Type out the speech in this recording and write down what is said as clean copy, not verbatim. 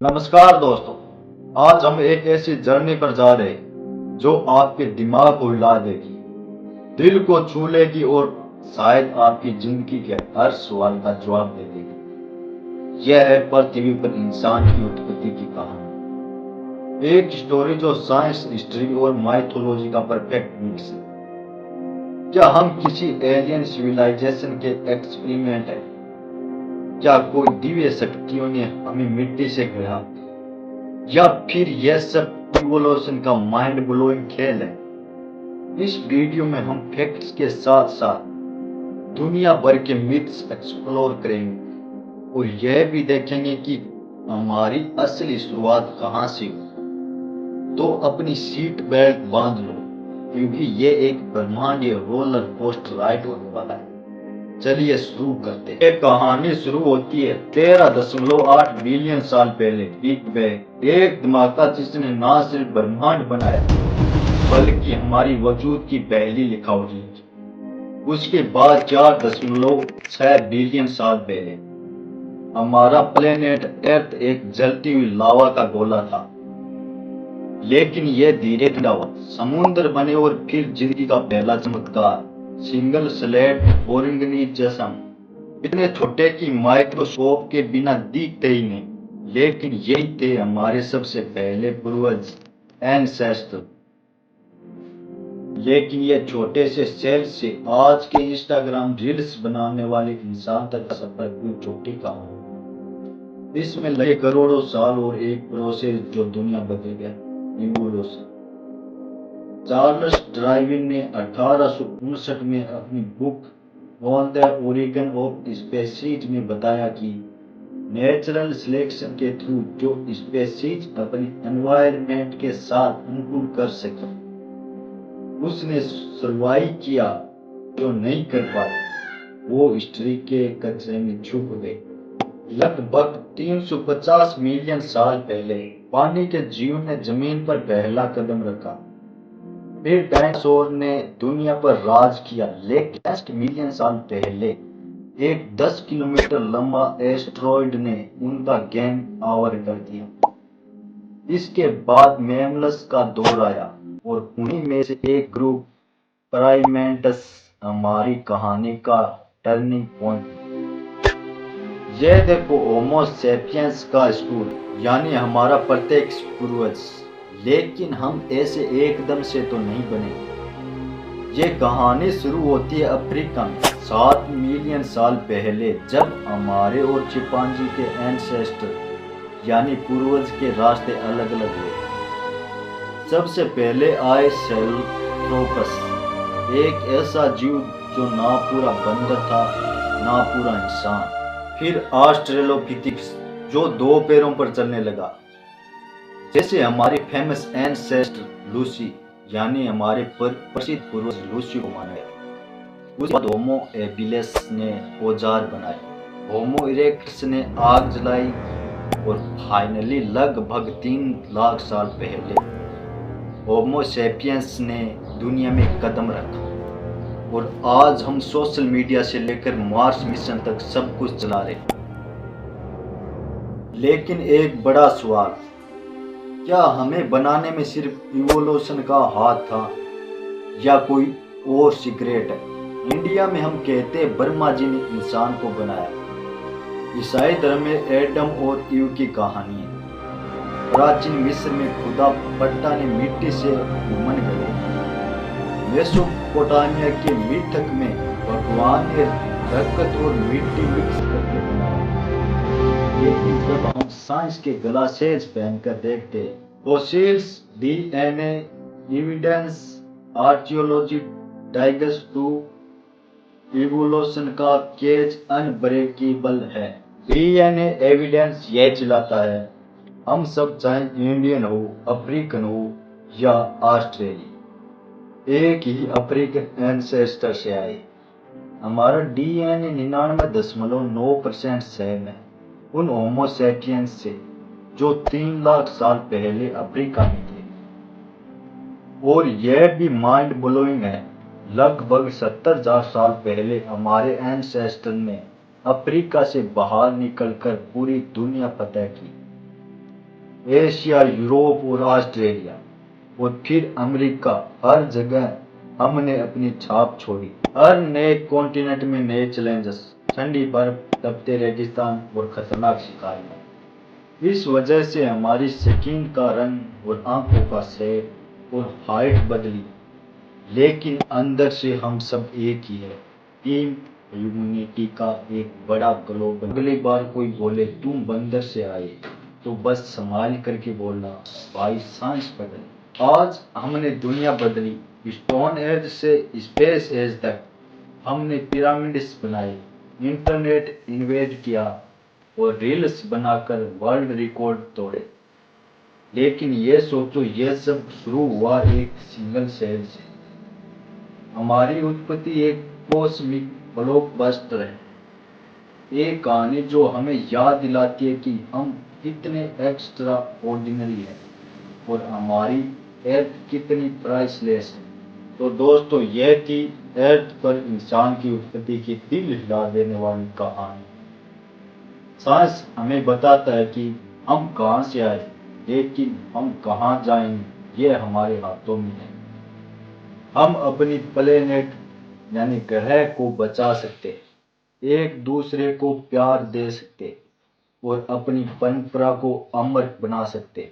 नमस्कार दोस्तों। आज हम एक ऐसी जर्नी पर जा रहे हैं जो आपके दिमाग को हिला देगी, दिल को छू लेगी और शायद आपकी जिंदगी के हर सवाल का जवाब दे देगी। यह है पृथ्वी पर इंसान की उत्पत्ति की कहानी। एक स्टोरी जो साइंस, हिस्ट्री और माइथोलॉजी का परफेक्ट मिक्स है। क्या हम किसी एलियन सिविलाइजेशन के एक्सपेरिमेंट है? क्या कोई दिव्य शक्तियों ने हमें मिट्टी से गढ़ा, या फिर यह सब इवोल्यूशन का माइंड ब्लोइंग खेल है? इस वीडियो में हम फैक्ट्स के साथ साथ दुनिया भर के मिथ्स एक्सप्लोर करेंगे और यह भी देखेंगे कि हमारी असली शुरुआत कहां से हुई। तो अपनी सीट बेल्ट बांध लो, क्योंकि ये एक ब्रह्मांडीय रोलर कोस्टर राइड होने वाला है। चलिए शुरू करते हैं। ये कहानी शुरू होती है 13.8 बिलियन साल पहले, बिग बैंग, एक धमाका जिसने ना सिर्फ ब्रह्मांड बनाया बल्कि हमारी वजूद की पहली लिखावट लिखी। उसके बाद 4.6 बिलियन साल पहले हमारा प्लेनेट अर्थ एक जलती हुई लावा का गोला था, लेकिन यह धीरे ठंडा हुआ, समुद्र बने और फिर जिंदगी का पहला चमत्कार, सिंगल स्लेट ऑर्गेनिज्म, इतने छोटे कि माइक्रोस्कोप के बिना दिखते ही नहीं, लेकिन यही थे हमारे सबसे पहले पूर्वज, एंसेस्टर। लेकिन ये छोटे से सेल से आज के इंस्टाग्राम रील्स बनाने वाले इंसान तक का सफर कोई छोटी कहानी। इसमें लगे करोड़ों साल और एक प्रोसेस जो दुनिया बदल गया, इवोल्यूशन। चार्ल्स डार्विन ने 1859 में अपनी book on the origin of species में बताया कि नेचुरल सिलेक्शन के थ्रू जो स्पीशीज अपनी एनवायरनमेंट के साथ अनुकूल कर सके, उसने सर्वाइव किया। जो नहीं कर पाए वो हिस्ट्री के कचरे में छुप गए। लगभग 350 मिलियन साल पहले पानी के जीव ने जमीन पर पहला कदम रखा। फिर डायनासोर ने दुनिया पर राज किया, लेकिन 10 मिलियन साल पहले एक 10 किलोमीटर लंबा एस्टेरॉयड ने उनका गैंग आवर कर दिया। इसके बाद मैमल्स का दौर आया और उन्हीं में से एक ग्रुप प्राइमेट्स हमारी कहानी का टर्निंग पॉइंट। यह देखो होमो सैपियंस का स्कूल, यानी हमारा प्रत्येक पूर्वज। लेकिन हम ऐसे एकदम से तो नहीं बने। ये कहानी शुरू होती है अफ्रीका में 7 मिलियन साल पहले, जब हमारे और चिंपांजी के एंसेस्टर यानी पूर्वज के रास्ते अलग अलग हुए। सबसे पहले आए सैहेलंथ्रोपस, एक ऐसा जीव जो ना पूरा बंदर था ना पूरा इंसान। फिर ऑस्ट्रेलोपिथेकस, जो 2 पैरों पर चलने लगा, जैसे हमारी फेमस एंसेस्टर लूसी, यानी हमारे प्रसिद्ध पूर्वज लूसी को माना गया। उसके बाद होमो एबिलिस ने औजार बनाए, होमो इरेक्टस ने आग जलाई और फाइनली लगभग 3 लाख साल पहले होमो सैपियंस ने दुनिया में कदम रखा। और आज हम सोशल मीडिया से लेकर मार्स मिशन तक सब कुछ चला रहे। लेकिन एक बड़ा सवाल, क्या हमें बनाने में सिर्फ इवोल्यूशन का हाथ था या कोई और सीक्रेट है? इंडिया में हम कहते हैं ब्रह्मा जी ने इंसान को बनाया। ईसाई धर्म में एडम और ईव की कहानी है। प्राचीन मिस्र में खुदा पट्टा ने मिट्टी से ह्यूमन गढ़े। मेसोपोटामिया के मिथक में भगवान ने रक्त और मिट्टी मिक्स करके बनाया। लेकिन जब हम साइंस के ग्लासेस पहनकर देखते, fossils, DNA evidence, archaeology digs to evolution का केज अनब्रेकेबल है। डीएनए एविडेंस यह चिल्लाता है, हम सब चाहे इंडियन हो, अफ्रीकन हो या ऑस्ट्रेलियन, एक ही अफ्रीकन एंसेस्टर से आए। हमारा डीएनए 99.9% सेम है उन होमो सैपियंस से जो 3 लाख साल पहले अफ्रीका में थे। और यह भी माइंड ब्लोइंग है, लगभग 70,000 साल पहले हमारे एंसेस्टर ने अफ्रीका से बाहर निकलकर पूरी दुनिया फतह की। एशिया, यूरोप और ऑस्ट्रेलिया और फिर अमेरिका, हर जगह हमने अपनी छाप छोड़ी। हर नए कॉन्टिनेंट में नए चैलेंजेस, ठंडी बर्फ, तपते रेगिस्तान और खतरनाक शिकारियां। इस वजह से हमारी स्किन का रंग और आंखों का शेप और हाइट बदली, लेकिन अंदर से हम सब एक ही है। टीम ह्यूमैनिटी का एक बड़ा ग्लोबल। अगली बार कोई बोले तुम बंदर से आए, तो बस संभाल करके बोलना, भाई साइंस बदली। आज हमने दुनिया बदली, स्टोन एज से स्पेस एज तक। हमने पिरामिड्स बनाए, इंटरनेट इन्वेंट किया और रील्स बनाकर वर्ल्ड रिकॉर्ड तोड़े। लेकिन ये सोचो, ये सब शुरू हुआ एक सिंगल सेल से। हमारी उत्पत्ति एक कॉस्मिक ब्लॉकबस्टर है, एक कहानी जो हमें याद दिलाती है कि हम कितने एक्स्ट्रा ऑर्डिनरी हैं और हमारी अर्थ कितनी प्राइसलेस है। तो दोस्तों, यह थी अर्थ पर इंसान की उत्पत्ति की दिल हिला देने वाली कहानी। साइंस हमें बताता है कि हम कहां से आए, लेकिन हम कहां जाएंगे ये हमारे हाथों में है। हम अपनी प्लेनेट यानी ग्रह को बचा सकते, एक दूसरे को प्यार दे सकते और अपनी परंपरा को अमर बना सकते।